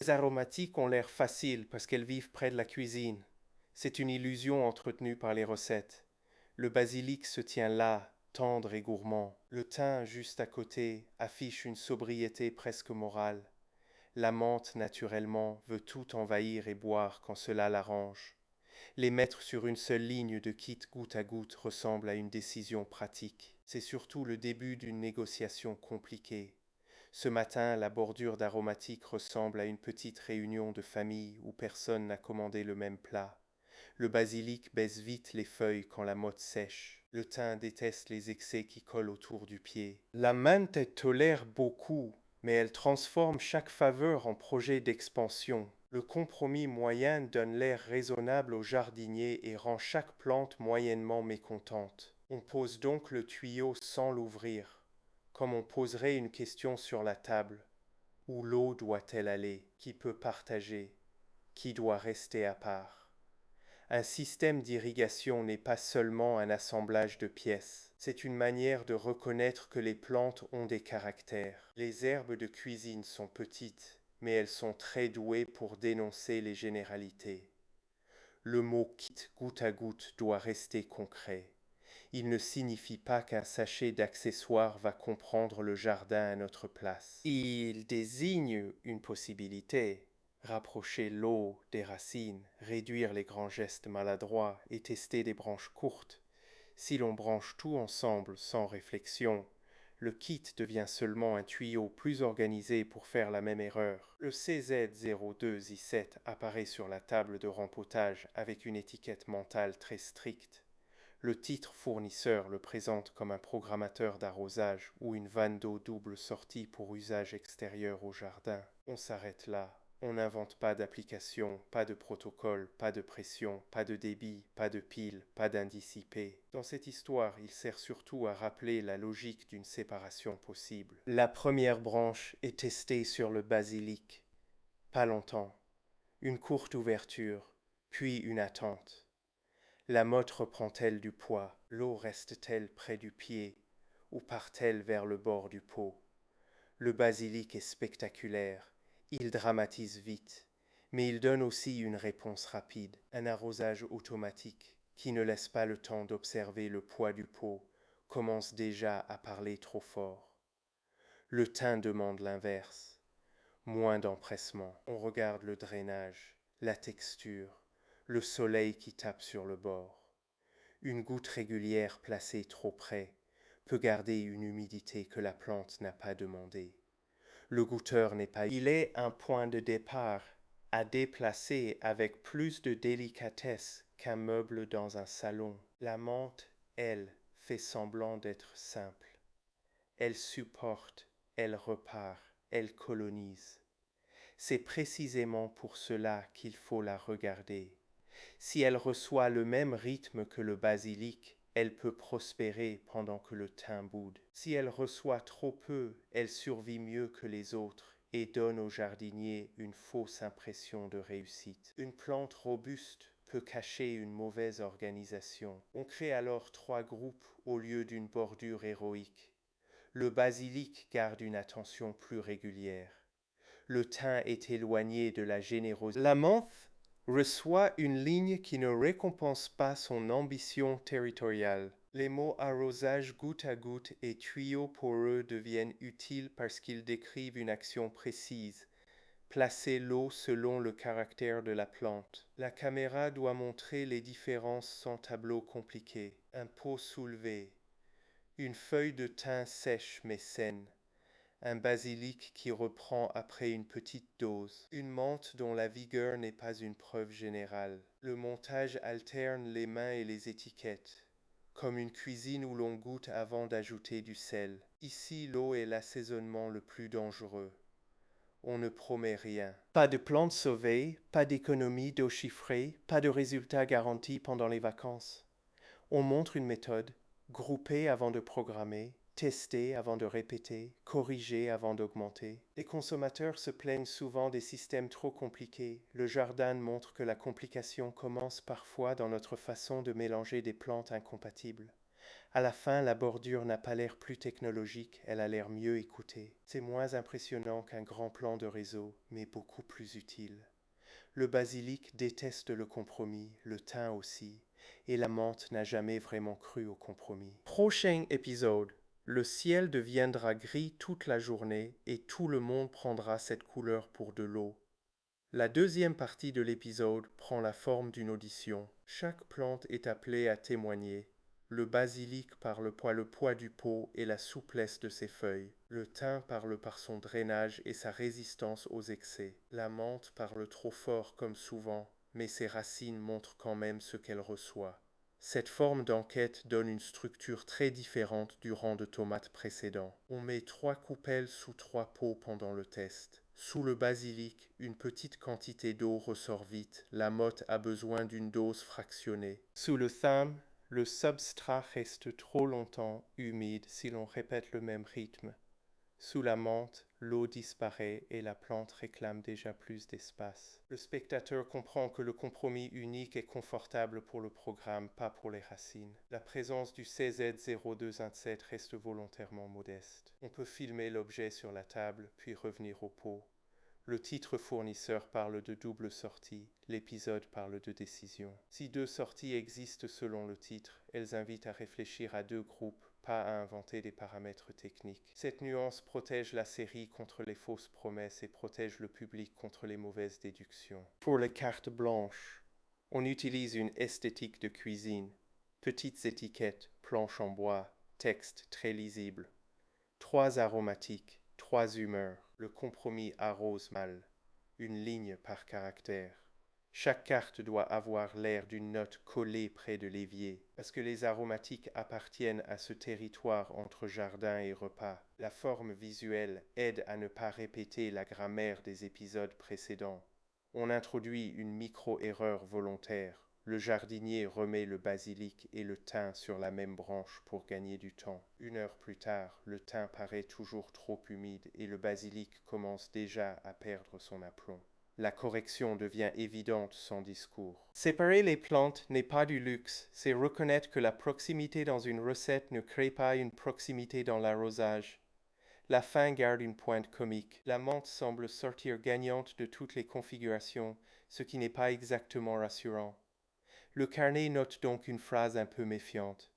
Les aromatiques ont l'air faciles parce qu'elles vivent près de la cuisine. C'est une illusion entretenue par les recettes. Le basilic se tient là, tendre et gourmand. Le thym, juste à côté, affiche une sobriété presque morale. La menthe, naturellement, veut tout envahir et boire quand cela l'arrange. Les mettre sur une seule ligne de kit goutte à goutte ressemble à une décision pratique. C'est surtout le début d'une négociation compliquée. Ce matin, la bordure d'aromatique ressemble à une petite réunion de famille où personne n'a commandé le même plat. Le basilic baisse vite les feuilles quand la motte sèche. Le thym déteste les excès qui collent autour du pied. La menthe tolère beaucoup, mais elle transforme chaque faveur en projet d'expansion. Le compromis moyen donne l'air raisonnable au jardinier et rend chaque plante moyennement mécontente. On pose donc le tuyau sans l'ouvrir, comme on poserait une question sur la table. Où l'eau doit-elle aller? Qui peut partager? Qui doit rester à part? Un système d'irrigation n'est pas seulement un assemblage de pièces, c'est une manière de reconnaître que les plantes ont des caractères. Les herbes de cuisine sont petites, mais elles sont très douées pour dénoncer les généralités. Le mot kit goutte à goutte doit rester concret. Il ne signifie pas qu'un sachet d'accessoires va comprendre le jardin à notre place. Il désigne une possibilité. Rapprocher l'eau des racines, réduire les grands gestes maladroits et tester des branches courtes. Si l'on branche tout ensemble sans réflexion, le kit devient seulement un tuyau plus organisé pour faire la même erreur. Le CZ02I7 apparaît sur la table de rempotage avec une étiquette mentale très stricte. Le titre fournisseur le présente comme un programmateur d'arrosage ou une vanne d'eau double sortie pour usage extérieur au jardin. On s'arrête là. On n'invente pas d'application, pas de protocole, pas de pression, pas de débit, pas de pile, pas d'indice IP. Dans cette histoire, il sert surtout à rappeler la logique d'une séparation possible. La première branche est testée sur le basilic. Pas longtemps. Une courte ouverture, puis une attente. La motte reprend-elle du poids? L'eau reste-t-elle près du pied? Ou part-elle vers le bord du pot? Le basilic est spectaculaire. Il dramatise vite. Mais il donne aussi une réponse rapide, un arrosage automatique, qui ne laisse pas le temps d'observer le poids du pot, commence déjà à parler trop fort. Le thym demande l'inverse. Moins d'empressement. On regarde le drainage, la texture, le soleil qui tape sur le bord. Une goutte régulière placée trop près peut garder une humidité que la plante n'a pas demandée. Le goûteur n'est pas... Il est un point de départ à déplacer avec plus de délicatesse qu'un meuble dans un salon. La menthe, elle, fait semblant d'être simple. Elle supporte, elle repart, elle colonise. C'est précisément pour cela qu'il faut la regarder. Si elle reçoit le même rythme que le basilic, elle peut prospérer pendant que le thym boude. Si elle reçoit trop peu, elle survit mieux que les autres et donne au jardinier une fausse impression de réussite. Une plante robuste peut cacher une mauvaise organisation. On crée alors trois groupes au lieu d'une bordure héroïque. Le basilic garde une attention plus régulière. Le thym est éloigné de la générosité. La menthe reçoit une ligne qui ne récompense pas son ambition territoriale. Les mots arrosage goutte à goutte et tuyau poreux deviennent utiles parce qu'ils décrivent une action précise. Placer l'eau selon le caractère de la plante. La caméra doit montrer les différences sans tableau compliqué. Un pot soulevé. Une feuille de thym sèche mais saine. Un basilic qui reprend après une petite dose, une menthe dont la vigueur n'est pas une preuve générale. Le montage alterne les mains et les étiquettes, comme une cuisine où l'on goûte avant d'ajouter du sel. Ici, l'eau est l'assaisonnement le plus dangereux. On ne promet rien. Pas de plantes sauvées, pas d'économie d'eau chiffrée, pas de résultats garantis pendant les vacances. On montre une méthode, grouper avant de programmer, tester avant de répéter, corriger avant d'augmenter. Les consommateurs se plaignent souvent des systèmes trop compliqués. Le jardin montre que la complication commence parfois dans notre façon de mélanger des plantes incompatibles. À la fin, la bordure n'a pas l'air plus technologique, elle a l'air mieux écoutée. C'est moins impressionnant qu'un grand plan de réseau, mais beaucoup plus utile. Le basilic déteste le compromis, le thym aussi, et la menthe n'a jamais vraiment cru au compromis. Prochain épisode. Le ciel deviendra gris toute la journée et tout le monde prendra cette couleur pour de l'eau. La deuxième partie de l'épisode prend la forme d'une audition. Chaque plante est appelée à témoigner. Le basilic parle par le poids du pot et la souplesse de ses feuilles. Le thym parle par son drainage et sa résistance aux excès. La menthe parle trop fort comme souvent, mais ses racines montrent quand même ce qu'elle reçoit. Cette forme d'enquête donne une structure très différente du rang de tomates précédent. On met 3 coupelles sous 3 pots pendant le test. Sous le basilic, une petite quantité d'eau ressort vite. La motte a besoin d'une dose fractionnée. Sous le thym, le substrat reste trop longtemps humide si l'on répète le même rythme. Sous la menthe, l'eau disparaît et la plante réclame déjà plus d'espace. Le spectateur comprend que le compromis unique est confortable pour le programme, pas pour les racines. La présence du CZ0217 reste volontairement modeste. On peut filmer l'objet sur la table, puis revenir au pot. Le titre fournisseur parle de double sortie, l'épisode parle de décision. Si 2 sorties existent selon le titre, elles invitent à réfléchir à 2 groupes, pas à inventer des paramètres techniques. Cette nuance protège la série contre les fausses promesses et protège le public contre les mauvaises déductions. Pour les cartes blanches, on utilise une esthétique de cuisine. Petites étiquettes, planches en bois, texte très lisible. 3 aromatiques, 3 humeurs. Le compromis arrose mal. Une ligne par caractère. Chaque carte doit avoir l'air d'une note collée près de l'évier, parce que les aromatiques appartiennent à ce territoire entre jardin et repas. La forme visuelle aide à ne pas répéter la grammaire des épisodes précédents. On introduit une micro-erreur volontaire. Le jardinier remet le basilic et le thym sur la même branche pour gagner du temps. 1 heure plus tard, le thym paraît toujours trop humide et le basilic commence déjà à perdre son aplomb. La correction devient évidente sans discours. Séparer les plantes n'est pas du luxe, c'est reconnaître que la proximité dans une recette ne crée pas une proximité dans l'arrosage. La fin garde une pointe comique. La menthe semble sortir gagnante de toutes les configurations, ce qui n'est pas exactement rassurant. Le carnet note donc une phrase un peu méfiante.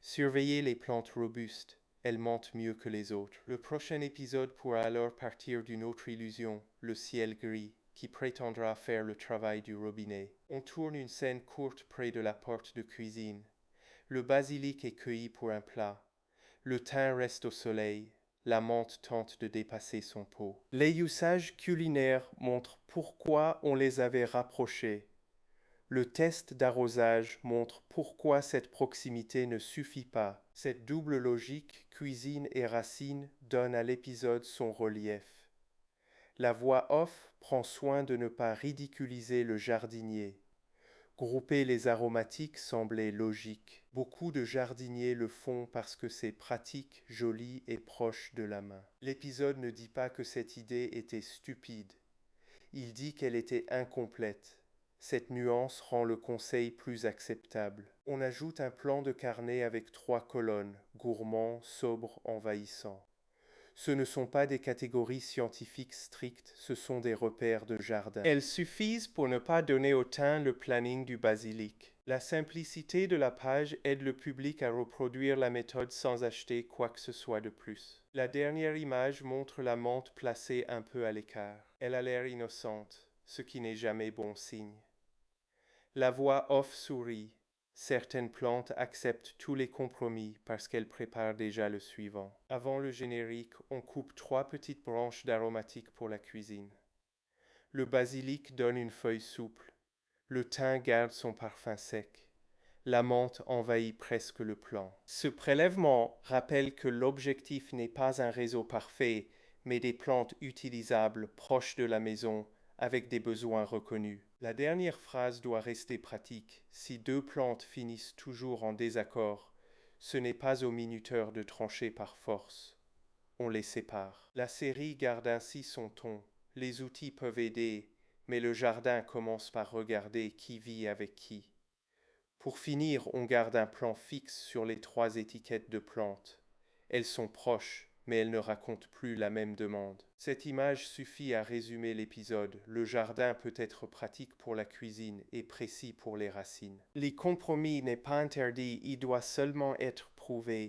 Surveillez les plantes robustes, elles mentent mieux que les autres. Le prochain épisode pourra alors partir d'une autre illusion, le ciel gris, qui prétendra faire le travail du robinet. On tourne une scène courte près de la porte de cuisine. Le basilic est cueilli pour un plat. Le thym reste au soleil. La menthe tente de dépasser son pot. Les usages culinaires montrent pourquoi on les avait rapprochés. Le test d'arrosage montre pourquoi cette proximité ne suffit pas. Cette double logique, cuisine et racine, donne à l'épisode son relief. La voix off prend soin de ne pas ridiculiser le jardinier. Grouper les aromatiques semblait logique. Beaucoup de jardiniers le font parce que c'est pratique, joli et proche de la main. L'épisode ne dit pas que cette idée était stupide. Il dit qu'elle était incomplète. Cette nuance rend le conseil plus acceptable. On ajoute un plan de carnet avec 3 colonnes, gourmand, sobre, envahissant. Ce ne sont pas des catégories scientifiques strictes, ce sont des repères de jardin. Elles suffisent pour ne pas donner au thym le planning du basilic. La simplicité de la page aide le public à reproduire la méthode sans acheter quoi que ce soit de plus. La dernière image montre la menthe placée un peu à l'écart. Elle a l'air innocente, ce qui n'est jamais bon signe. La voix off sourit. Certaines plantes acceptent tous les compromis parce qu'elles préparent déjà le suivant. Avant le générique, on coupe 3 petites branches d'aromatiques pour la cuisine. Le basilic donne une feuille souple. Le thym garde son parfum sec. La menthe envahit presque le plan. Ce prélèvement rappelle que l'objectif n'est pas un réseau parfait, mais des plantes utilisables proches de la maison avec des besoins reconnus. La dernière phrase doit rester pratique. Si 2 plantes finissent toujours en désaccord, ce n'est pas au minuteur de trancher par force. On les sépare. La série garde ainsi son ton. Les outils peuvent aider, mais le jardin commence par regarder qui vit avec qui. Pour finir, on garde un plan fixe sur les 3 étiquettes de plantes. Elles sont proches, mais elles ne racontent plus la même demande. Cette image suffit à résumer l'épisode. Le jardin peut être pratique pour la cuisine et précis pour les racines. Les compromis n'est pas interdit, il doit seulement être prouvé.